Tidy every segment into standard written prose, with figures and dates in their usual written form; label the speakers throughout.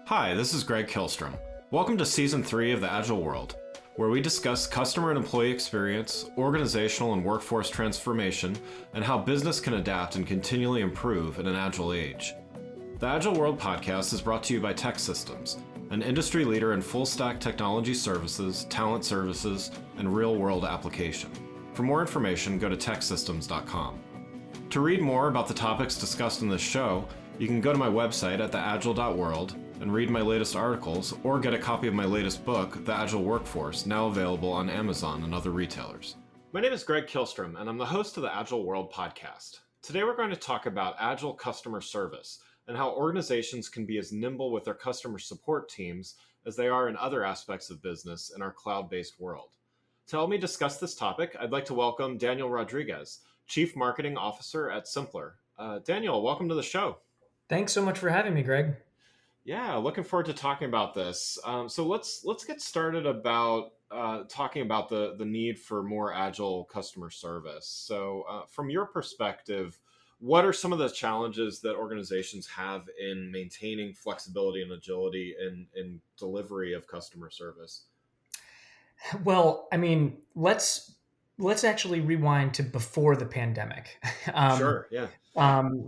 Speaker 1: Hi, this is Greg Kilstrom. Welcome to Season 3 of the Agile World, where we discuss customer and employee experience, organizational and workforce transformation, and how business can adapt and continually improve in an agile age. The Agile World podcast is brought to you by TEKsystems, an industry leader in full-stack technology services, talent services, and real-world application. For more information, go to teksystems.com. To read more about the topics discussed in this show, you can go to my website at theagile.world and read my latest articles, or get a copy of my latest book, The Agile Workforce, now available on Amazon and other retailers. My name is Greg Kilstrom, and I'm the host of the Agile World podcast. Today we're going to talk about Agile customer service and how organizations can be as nimble with their customer support teams as they are in other aspects of business in our cloud-based world. To help me discuss this topic, I'd like to welcome Daniel Rodriguez, Chief Marketing Officer at Simplr. Daniel, welcome to the show.
Speaker 2: Thanks so much for having me, Greg.
Speaker 1: Yeah, looking forward to talking about this. So let's get started about talking about the need for more agile customer service. So from your perspective, what are some of the challenges that organizations have in maintaining flexibility and agility in delivery of customer service?
Speaker 2: Well, I mean, let's actually rewind to before the pandemic,
Speaker 1: Sure, yeah.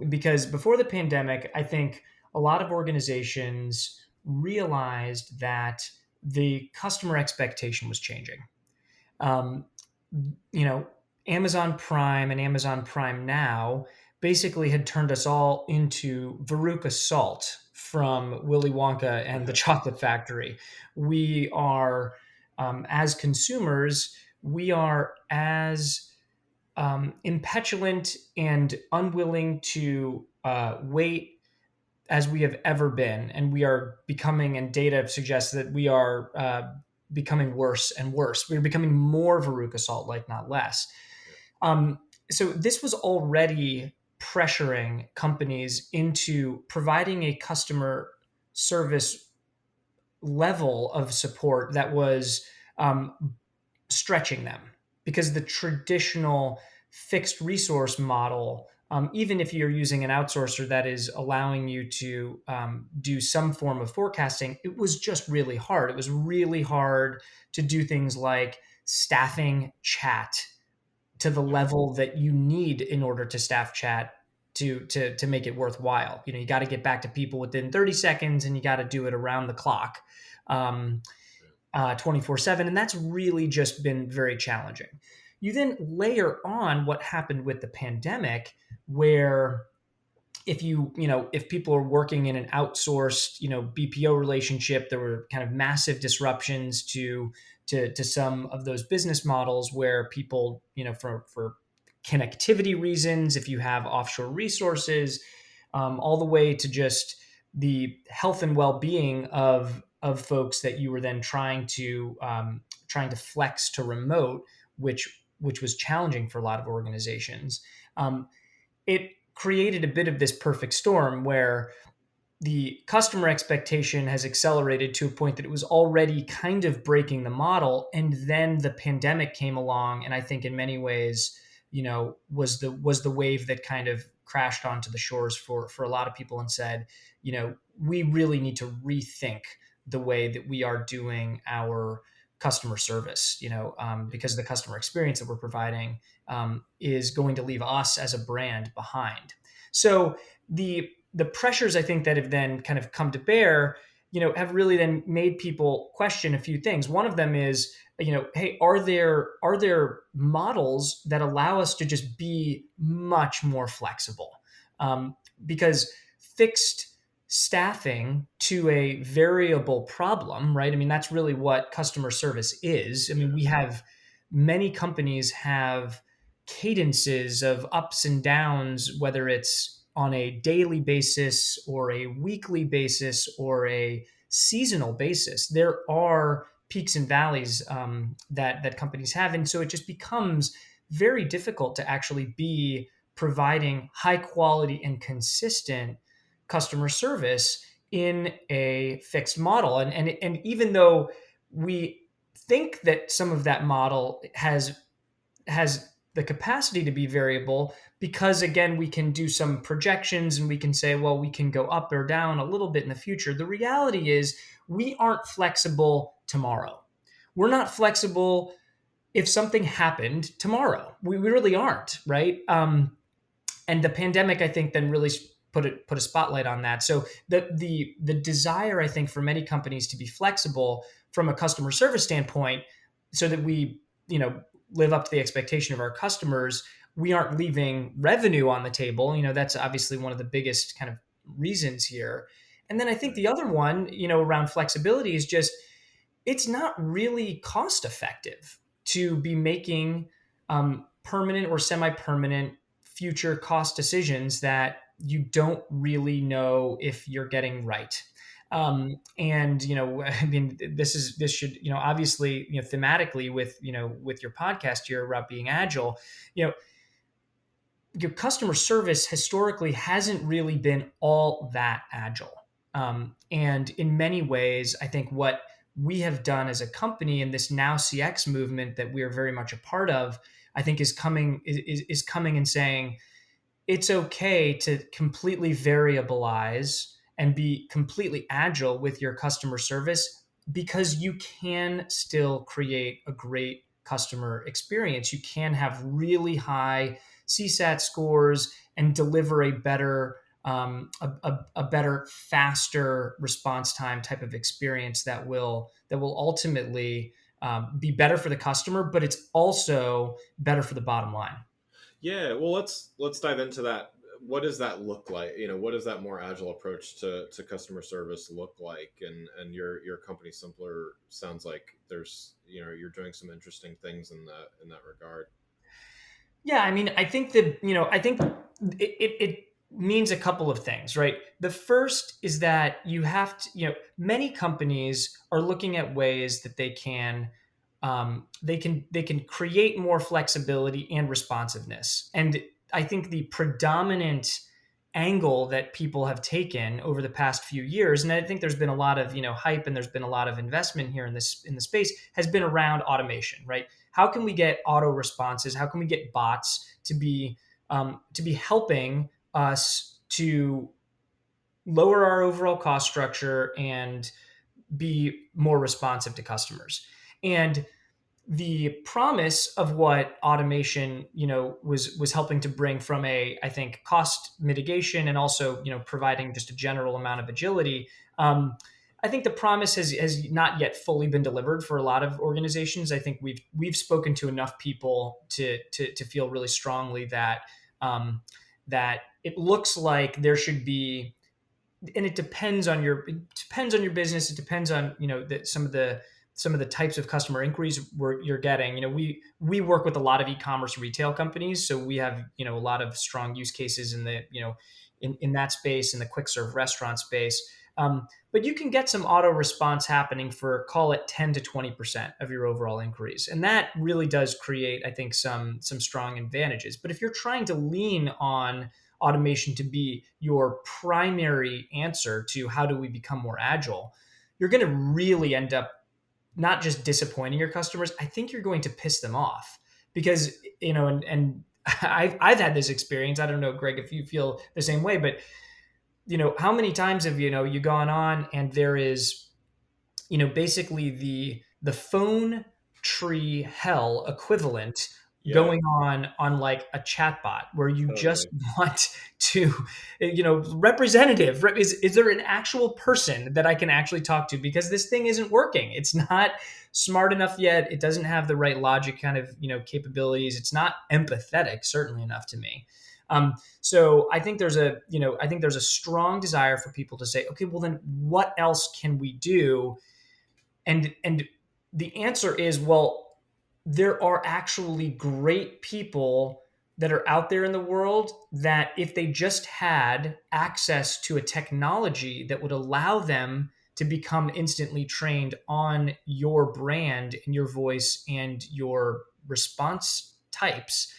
Speaker 2: because before the pandemic, I think a lot of organizations realized that the customer expectation was changing. Um, you know, Amazon Prime and Amazon Prime Now basically had turned us all into Veruca Salt from Willy Wonka and the Chocolate Factory. We are, as consumers, we are as impetulant and unwilling to wait as we have ever been. And we are becoming, and data suggests that we are becoming worse and worse. We're becoming more Veruca Salt like, not less. Um, so this was already pressuring companies into providing a customer service level of support that was stretching them, because the traditional fixed resource model, even if you're using an outsourcer that is allowing you to do some form of forecasting, it was just really hard. It was really hard to do things like staffing chat to the level that you need in order to staff chat to make it worthwhile. You got to get back to people within 30 seconds, and you got to do it around the clock. 24/7. And that's really just been very challenging. You then layer on what happened with the pandemic, where if people are working in an outsourced, BPO relationship, there were kind of massive disruptions to some of those business models where people, for connectivity reasons, if you have offshore resources, all the way to just the health and well-being of folks that you were then trying to flex to remote, which was challenging for a lot of organizations. It created a bit of this perfect storm where the customer expectation has accelerated to a point that it was already kind of breaking the model, and then the pandemic came along, and I think in many ways, was the wave that kind of crashed onto the shores for a lot of people and said, we really need to rethink the way that we are doing our customer service, because the customer experience that we're providing is going to leave us as a brand behind. So the pressures, I think, that have then kind of come to bear, have really then made people question a few things. One of them is, hey, are there models that allow us to just be much more flexible? Because fixed staffing to a variable problem, right? I mean, that's really what customer service is. I mean, many companies have cadences of ups and downs, whether it's on a daily basis or a weekly basis or a seasonal basis. There are peaks and valleys that companies have. And so it just becomes very difficult to actually be providing high quality and consistent customer service in a fixed model. And even though we think that some of that model has the capacity to be variable because, again, we can do some projections and we can say, well, we can go up or down a little bit in the future. The reality is we aren't flexible tomorrow. We're not flexible if something happened tomorrow. We really aren't, right? And the pandemic, I think, then really put a spotlight on that. So the desire, I think, for many companies to be flexible from a customer service standpoint, so that we, live up to the expectation of our customers, we aren't leaving revenue on the table. That's obviously one of the biggest kind of reasons here. And then I think the other one, around flexibility is just it's not really cost effective to be making permanent or semi-permanent future cost decisions that you don't really know if you're getting right. And I mean, this should, obviously, thematically with your podcast here about being agile, you know, your customer service historically hasn't really been all that agile. And in many ways, I think what we have done as a company in this now CX movement that we are very much a part of, I think is coming and saying it's okay to completely variabilize and be completely agile with your customer service because you can still create a great customer experience. You can have really high CSAT scores and deliver a better, a better, faster response time type of experience that will ultimately be better for the customer, but it's also better for the bottom line.
Speaker 1: Yeah, well, let's dive into that. What does that look like? What does that more agile approach to customer service look like? And your company Simplr sounds like there's you're doing some interesting things in that regard.
Speaker 2: Yeah, I mean, I think it means a couple of things, right? The first is that you have to, many companies are looking at ways that they can create more flexibility and responsiveness. And I think the predominant angle that people have taken over the past few years, and I think there's been a lot of hype and there's been a lot of investment here in the space, has been around automation, right? How can we get auto responses? How can we get bots to be helping us to lower our overall cost structure and be more responsive to customers? And the promise of what automation was helping to bring from a, I think, cost mitigation and also providing just a general amount of agility. I think the promise has not yet fully been delivered for a lot of organizations. I think we've spoken to enough people to feel really strongly that it looks like there should be, and it depends on your business. It depends on some of the types of customer inquiries you're getting. We work with a lot of e-commerce retail companies, so we have a lot of strong use cases in the in that space, in the quick serve restaurant space. But you can get some auto response happening for, call it, 10 to 20% of your overall inquiries, and that really does create, I think, some strong advantages. But if you're trying to lean on automation to be your primary answer to how do we become more agile, you're going to really end up not just disappointing your customers. I think you're going to piss them off because and I've had this experience. I don't know, Greg, if you feel the same way, but how many times have you gone on and there is basically the phone tree hell equivalent
Speaker 1: Yeah,
Speaker 2: going on like a chatbot where you just
Speaker 1: totally.
Speaker 2: want to representative, is there an actual person that I can actually talk to, because this thing isn't working. It's not smart enough yet. It doesn't have the right logic kind of capabilities. It's not empathetic certainly enough to me. So I think there's a strong desire for people to say, okay, well, then what else can we do? And the answer is, well, there are actually great people that are out there in the world that, if they just had access to a technology that would allow them to become instantly trained on your brand and your voice and your response types,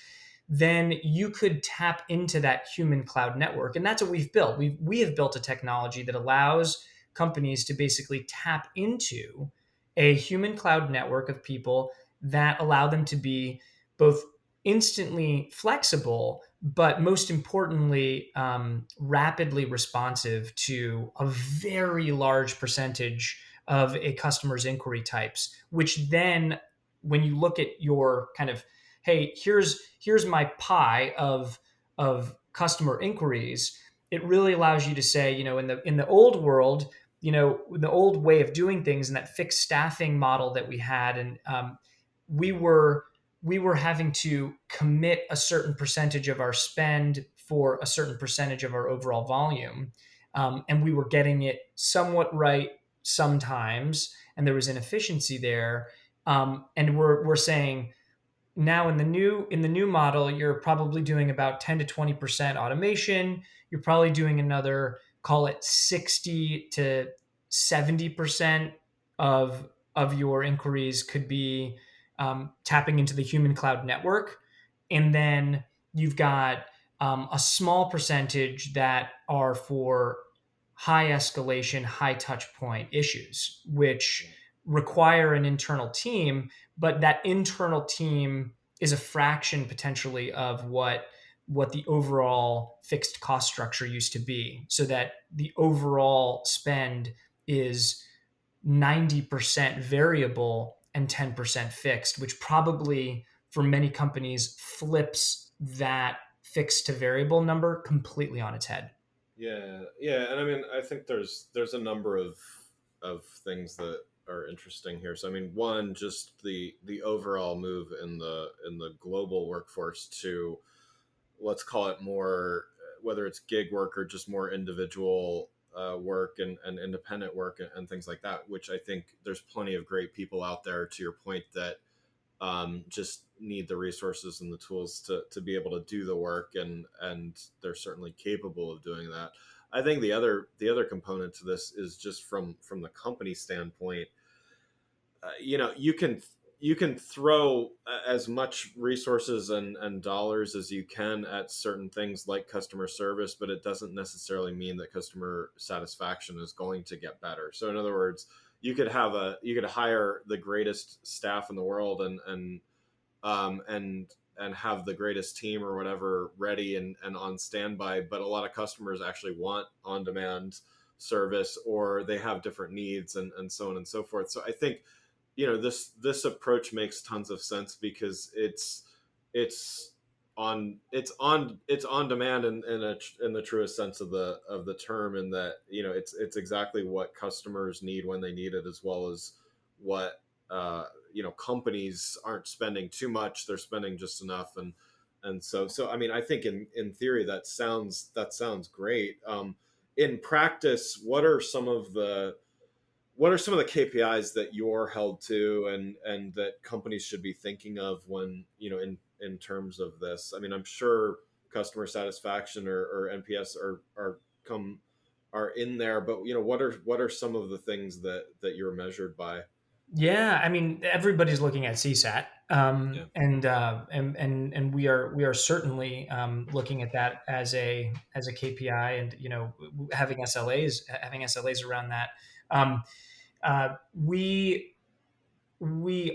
Speaker 2: then you could tap into that human cloud network. And that's what we've built. We have built a technology that allows companies to basically tap into a human cloud network of people that allow them to be both instantly flexible, but most importantly, rapidly responsive to a very large percentage of a customer's inquiry types, which then when you look at your kind of, hey, here's my pie of customer inquiries, it really allows you to say, in the old world, the old way of doing things and that fixed staffing model that we had, and we were we were having to commit a certain percentage of our spend for a certain percentage of our overall volume. And we were getting it somewhat right sometimes, and there was inefficiency there. And we're saying now in the new model, you're probably doing about 10 to 20% automation. You're probably doing another, call it 60 to 70% of of your inquiries could be tapping into the human cloud network. And then you've got a small percentage that are for high escalation, high touch point issues, which require an internal team, but that internal team is a fraction potentially of what the overall fixed cost structure used to be, so that the overall spend is 90% variable and 10% fixed, which probably for many companies flips that fixed to variable number completely on its head.
Speaker 1: Yeah, yeah, and I mean, I think there's a number of things that are interesting here. So I mean, one, just the overall move in the global workforce to, let's call it more, whether it's gig work or just more individual work and independent work and things like that, which I think there's plenty of great people out there, to your point, that just need the resources and the tools to be able to do the work, and they're certainly capable of doing that. I think the other component to this is just from the company standpoint. You can throw as much resources and dollars as you can at certain things like customer service, but it doesn't necessarily mean that customer satisfaction is going to get better. So in other words, you could hire the greatest staff in the world and have the greatest team or whatever ready and on standby, but a lot of customers actually want on demand service, or they have different needs, and so on and so forth. So I think, this approach makes tons of sense, because it's it's on demand in the truest sense of the term, in that, it's exactly what customers need when they need it, as well as what, companies aren't spending too much, they're spending just enough. And so I mean, I think in theory that sounds great. In practice, what are some of the KPIs that you're held to, and that companies should be thinking of when, in terms of this? I mean, I'm sure customer satisfaction or NPS are in there, but what are some of the things that you're measured by?
Speaker 2: Yeah, I mean, everybody's looking at CSAT,
Speaker 1: Yeah.
Speaker 2: and we are certainly looking at that as a KPI, and having SLAs around that. Um, we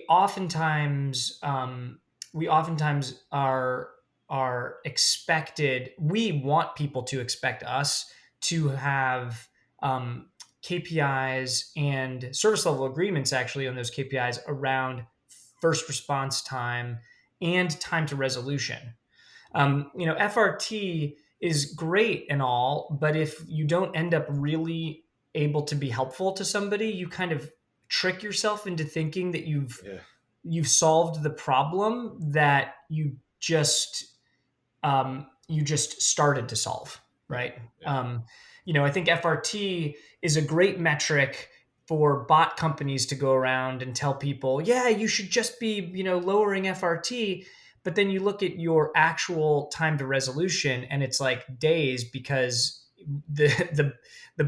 Speaker 2: oftentimes we oftentimes are expected. We want people to expect us to have KPIs and service level agreements actually on those KPIs around first response time and time to resolution. FRT is great and all, but if you don't end up really able to be helpful to somebody, you kind of trick yourself into thinking that
Speaker 1: Yeah.
Speaker 2: you've solved the problem that you just started to solve,
Speaker 1: Yeah.
Speaker 2: right?
Speaker 1: Yeah.
Speaker 2: I think FRT is a great metric for bot companies to go around and tell people, yeah, you should just be, lowering FRT. But then you look at your actual time to resolution, and it's like days, because the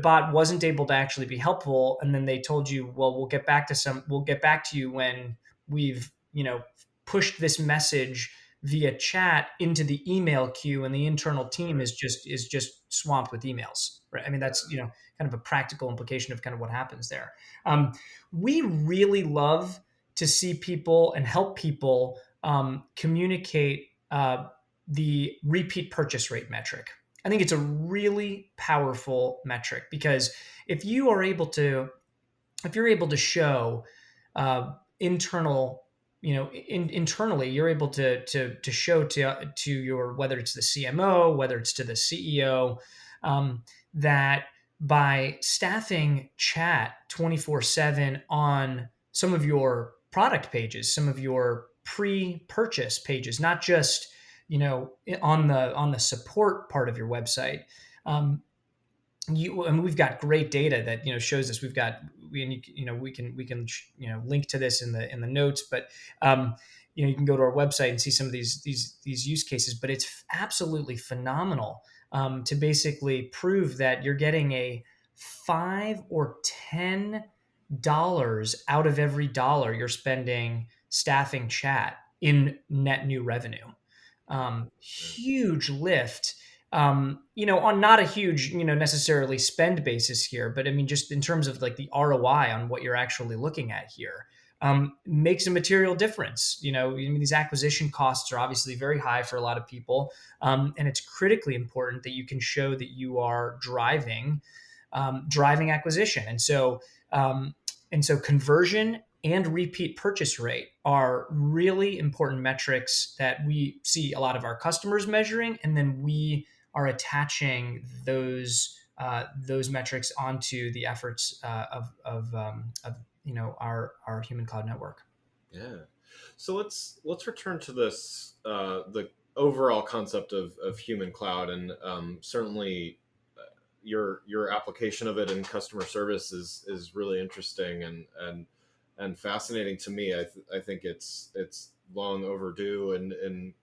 Speaker 2: bot wasn't able to actually be helpful. And then they told you, well, we'll get back to you when we've, pushed this message via chat into the email queue, and the internal team
Speaker 1: Right.
Speaker 2: is just swamped with emails, right? I mean, that's kind of a practical implication of kind of what happens there. We really love to see people and help people communicate the repeat purchase rate metric. I think it's a really powerful metric because if you are able to, if you're able to show internal, internally, you're able to show to your, whether it's the CMO, whether it's to the CEO, that by staffing chat 24/7 on some of your product pages, some of your pre-purchase pages, not just on the support part of your website. And we've got great data that shows us. We can link to this in the notes, but you can go to our website and see some of these use cases. But it's absolutely phenomenal to basically prove that you're getting a $5 or $10 out of every dollar you're spending staffing chat in net new revenue. Huge lift. On not a huge, necessarily spend basis here, but I mean, just in terms of like the ROI on what you're actually looking at here, makes a material difference. I mean, these acquisition costs are obviously very high for a lot of people, and it's critically important that you can show that you are driving acquisition. And so conversion and repeat purchase rate are really important metrics that we see a lot of our customers measuring, and then we are attaching those metrics onto the efforts of our human cloud network.
Speaker 1: Yeah. So let's return to this the overall concept of human cloud, and certainly your application of it in customer service is really interesting and fascinating to me. I think it's long overdue and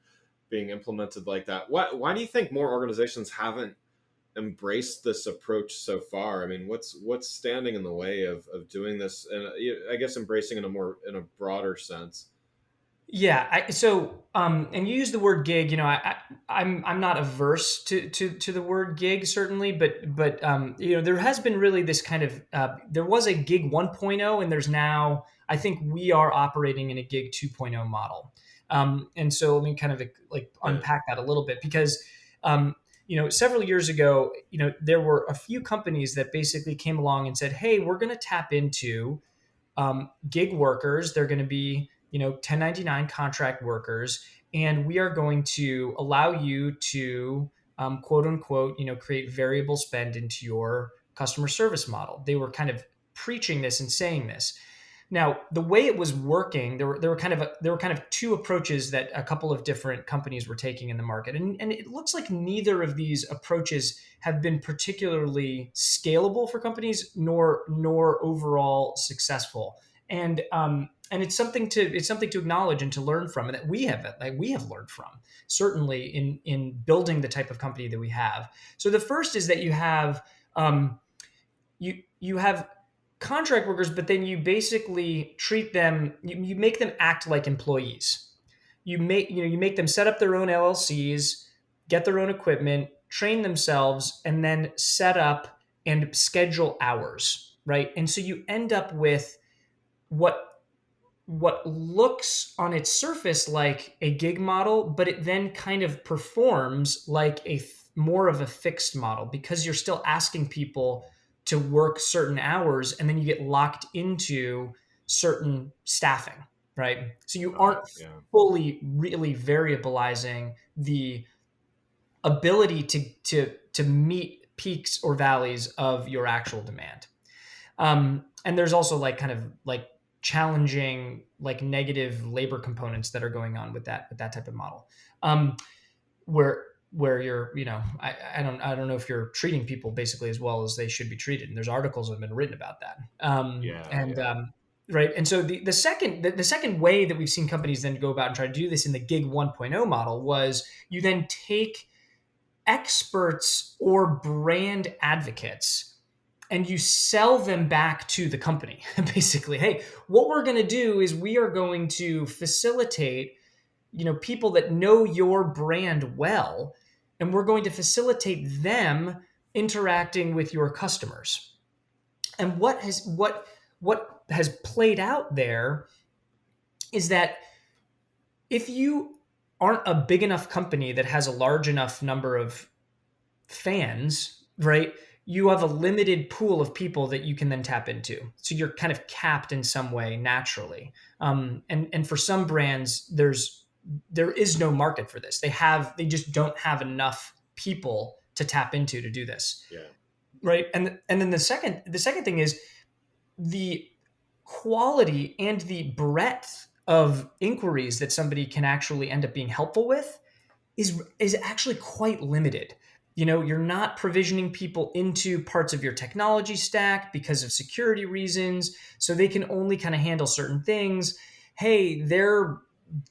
Speaker 1: being implemented like that. Why do you think more organizations haven't embraced this approach so far? I mean, what's standing in the way of doing this, and I guess embracing in a broader sense?
Speaker 2: Yeah. And you use the word gig. I'm not averse to the word gig, certainly, but there has been really this kind of there was a gig 1.0, and there's now, I think we are operating in a gig 2.0 model. And so let me kind of like
Speaker 1: Yeah.
Speaker 2: unpack that a little bit because several years ago, there were a few companies that basically came along and said, hey, we're going to tap into gig workers. They're going to be 1099 contract workers, and we are going to allow you to quote unquote create variable spend into your customer service model. They were kind of preaching this and saying this. Now, the way it was working, there were kind of two approaches that a couple of different companies were taking in the market, and it looks like neither of these approaches have been particularly scalable for companies, nor overall successful. And it's something to acknowledge and to learn from, and that we have learned from, certainly in building the type of company that we have. So the first is that you have contract workers, but then you basically treat them, you make them act like employees. You make them set up their own LLCs, get their own equipment, train themselves, and then set up and schedule hours, right? And so you end up with what looks on its surface like a gig model, but it then kind of performs like more of a fixed model, because you're still asking people to work certain hours, and then you get locked into certain staffing, right? So you
Speaker 1: Got it.
Speaker 2: aren't
Speaker 1: Yeah.
Speaker 2: fully really variabilizing the ability to meet peaks or valleys of your actual demand. And there's also like kind of like challenging, like negative labor components that are going on with that type of model, where you're, I don't know if you're treating people basically as well as they should be treated, and there's articles that have been written about that.
Speaker 1: Yeah.
Speaker 2: And
Speaker 1: Yeah.
Speaker 2: Right. And so the second way that we've seen companies then go about and try to do this in the gig 1.0 model was you then take experts or brand advocates and you sell them back to the company. Basically, hey, what we're going to do is we are going to facilitate people that know your brand well, and we're going to facilitate them interacting with your customers. And what has played out there is that if you aren't a big enough company that has a large enough number of fans, right? You have a limited pool of people that you can then tap into. So you're kind of capped in some way naturally. And for some brands, there is no market for this. They just don't have enough people to tap into to do this,
Speaker 1: Yeah.
Speaker 2: right? And then the second thing is the quality and the breadth of inquiries that somebody can actually end up being helpful with is actually quite limited. You're not provisioning people into parts of your technology stack because of security reasons, so they can only kind of handle certain things. Hey, they're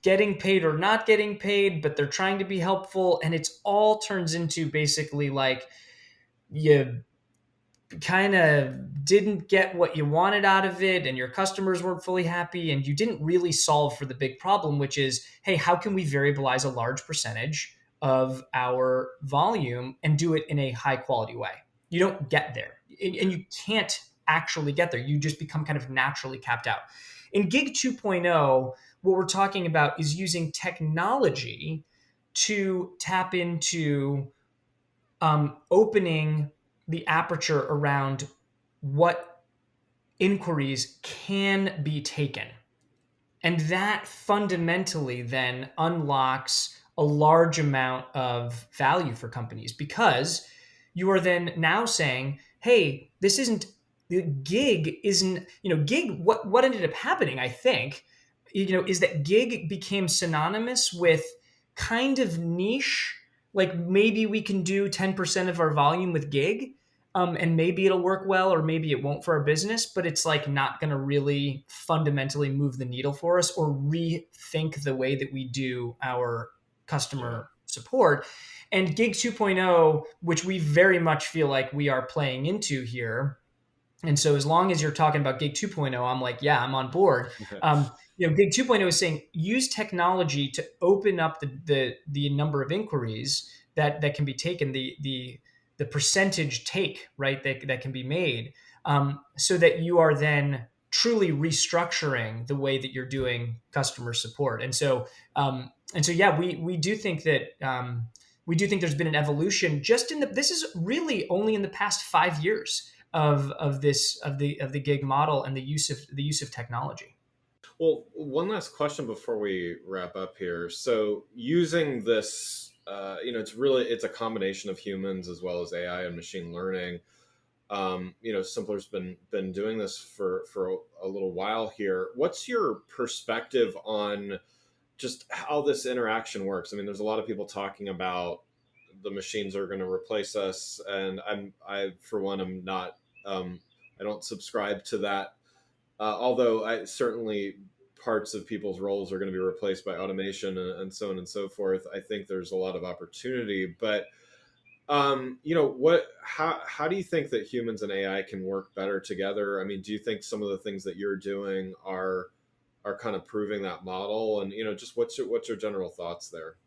Speaker 2: getting paid or not getting paid, but they're trying to be helpful, and it's all turns into basically like you kind of didn't get what you wanted out of it, and your customers weren't fully happy, and you didn't really solve for the big problem, which is, hey, how can we variabilize a large percentage of our volume and do it in a high quality way? You don't get there, and you can't actually get there. You just become kind of naturally capped out. In Gig 2.0, what we're talking about is using technology to tap into opening the aperture around what inquiries can be taken. And that fundamentally then unlocks a large amount of value for companies, because you are then now saying, hey, this isn't the gig isn't, gig, what ended up happening, I think, is that gig became synonymous with kind of niche, like maybe we can do 10% of our volume with gig, and maybe it'll work well or maybe it won't for our business, but it's like not going to really fundamentally move the needle for us or rethink the way that we do our
Speaker 1: Yeah.
Speaker 2: customer support. And Gig 2.0, which we very much feel like we are playing into here, and so as long as you're talking about Gig 2.0, I'm like, yeah, I'm on board. Gig 2.0 is saying use technology to open up the number of inquiries that can be taken, the percentage take, right, that can be made, so that you are then truly restructuring the way that you're doing customer support. And so yeah, we do think that there's been an evolution just this is really only in the past 5 years of the gig model and the use of technology.
Speaker 1: Well, one last question before we wrap up here. So, using this, it's a combination of humans as well as AI and machine learning. Simpler's been doing this for a little while here. What's your perspective on just how this interaction works? I mean, there's a lot of people talking about the machines are going to replace us, and I for one am not. I don't subscribe to that. Although I certainly parts of people's roles are going to be replaced by automation and so on and so forth. I think there's a lot of opportunity, but what? How do you think that humans and AI can work better together? I mean, do you think some of the things that you're doing are kind of proving that model? And just what's your general thoughts there?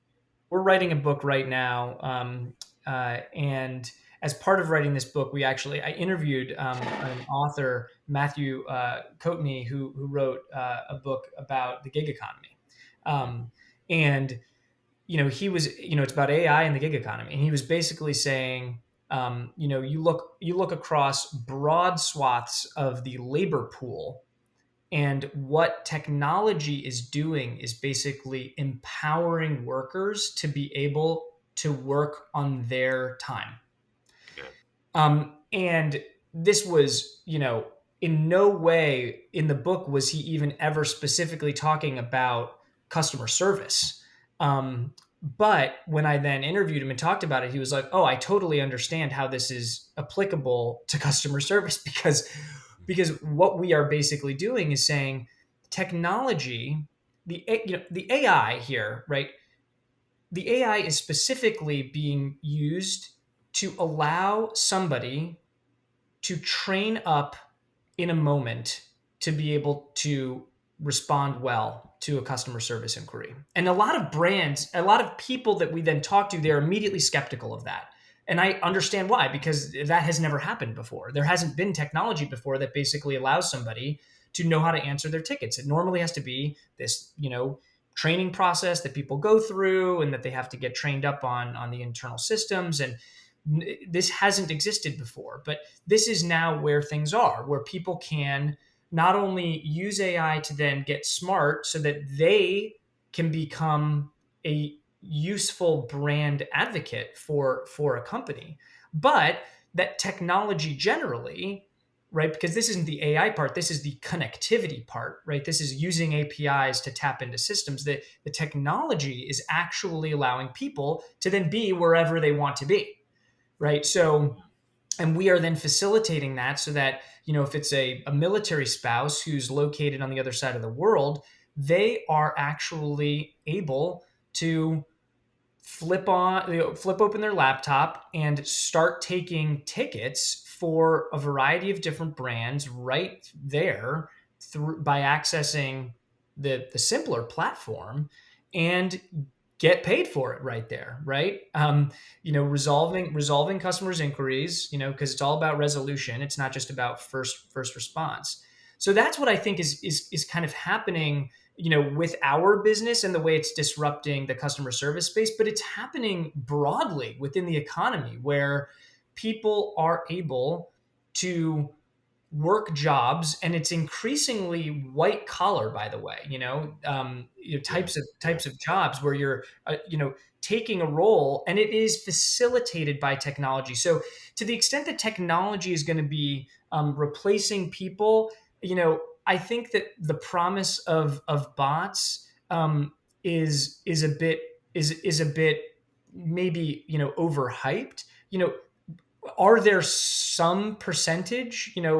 Speaker 2: We're writing a book right now, and as part of writing this book, I interviewed an author, Matthew Coatney, who wrote a book about the gig economy, and he was, it's about AI and the gig economy, and he was basically saying, you look across broad swaths of the labor pool, and what technology is doing is basically empowering workers to be able to work on their time.
Speaker 1: Yeah.
Speaker 2: And this was, in no way in the book was he even ever specifically talking about customer service. But when I then interviewed him and talked about it, he was like, "Oh, I totally understand how this is applicable to customer service because what we are basically doing is saying technology, the AI here, right? The AI is specifically being used to allow somebody to train up in a moment to be able to respond well to a customer service inquiry. And a lot of brands, a lot of people that we then talk to, they're immediately skeptical of that. And I understand why, because that has never happened before. There hasn't been technology before that basically allows somebody to know how to answer their tickets. It normally has to be this, training process that people go through, and that they have to get trained up on the internal systems. And this hasn't existed before, but this is now where things are, where people can not only use AI to then get smart so that they can become a useful brand advocate for a company, but that technology generally, right? Because this isn't the AI part, this is the connectivity part, right? This is using APIs to tap into systems. That the technology is actually allowing people to then be wherever they want to be, right? So, and we are then facilitating that so that, if it's a military spouse who's located on the other side of the world, they are actually able to flip open their laptop and start taking tickets for a variety of different brands right there by accessing the Simplr platform, and get paid for it right there, right? Resolving customers' inquiries, because it's all about resolution. It's not just about first response. So that's what I think is kind of happening, with our business and the way it's disrupting the customer service space. But it's happening broadly within the economy, where people are able to work jobs, and it's increasingly white collar, by the way, types of jobs where you're taking a role, and it is facilitated by technology. So to the extent that technology is going to be replacing people, I think that the promise of bots is a bit maybe overhyped. Are there some percentage, I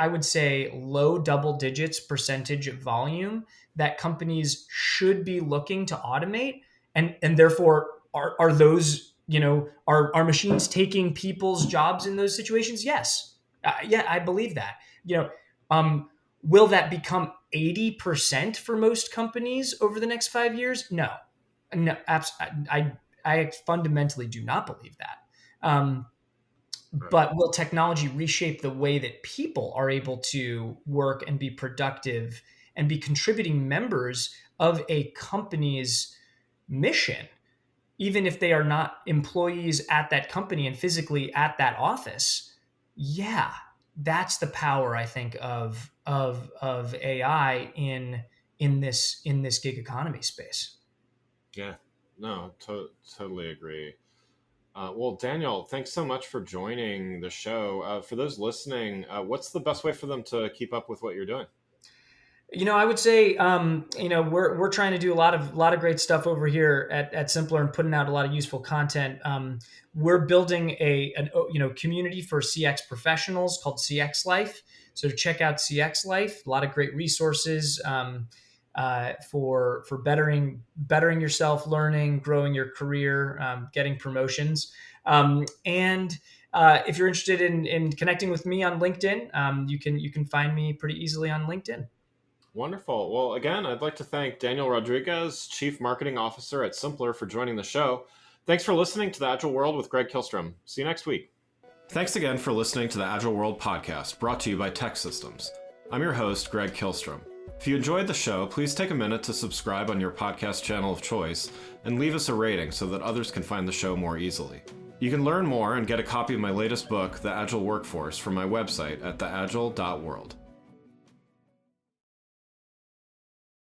Speaker 2: would say low double digits percentage of volume that companies should be looking to automate, and therefore are those, are machines taking people's jobs in those situations? Yes. Yeah, I believe that. Will that become 80% for most companies over the next 5 years? No. No, I fundamentally do not believe that. But will technology reshape the way that people are able to work and be productive and be contributing members of a company's mission, even if they are not employees at that company and physically at that office? Yeah, that's the power, I think, of AI in this gig economy space.
Speaker 1: Yeah, no, totally agree. Well, Daniel, thanks so much for joining the show. For those listening, what's the best way for them to keep up with what you're doing?
Speaker 2: I would say, we're trying to do a lot of great stuff over here at Simplr, and putting out a lot of useful content. We're building a community for CX professionals called CX Life. So check out CX Life. A lot of great resources for bettering yourself, learning, growing your career, getting promotions. And if you're interested in connecting with me on LinkedIn, you can find me pretty easily on LinkedIn.
Speaker 1: Wonderful. Well, again, I'd like to thank Daniel Rodriguez, Chief Marketing Officer at Simplr, for joining the show. Thanks for listening to the Agile World with Greg Kihlstrom. See you next week. Thanks again for listening to the Agile World podcast, brought to you by Tech Systems. I'm your host, Greg Kihlstrom. If you enjoyed the show, please take a minute to subscribe on your podcast channel of choice and leave us a rating so that others can find the show more easily. You can learn more and get a copy of my latest book, The Agile Workforce, from my website at theagile.world.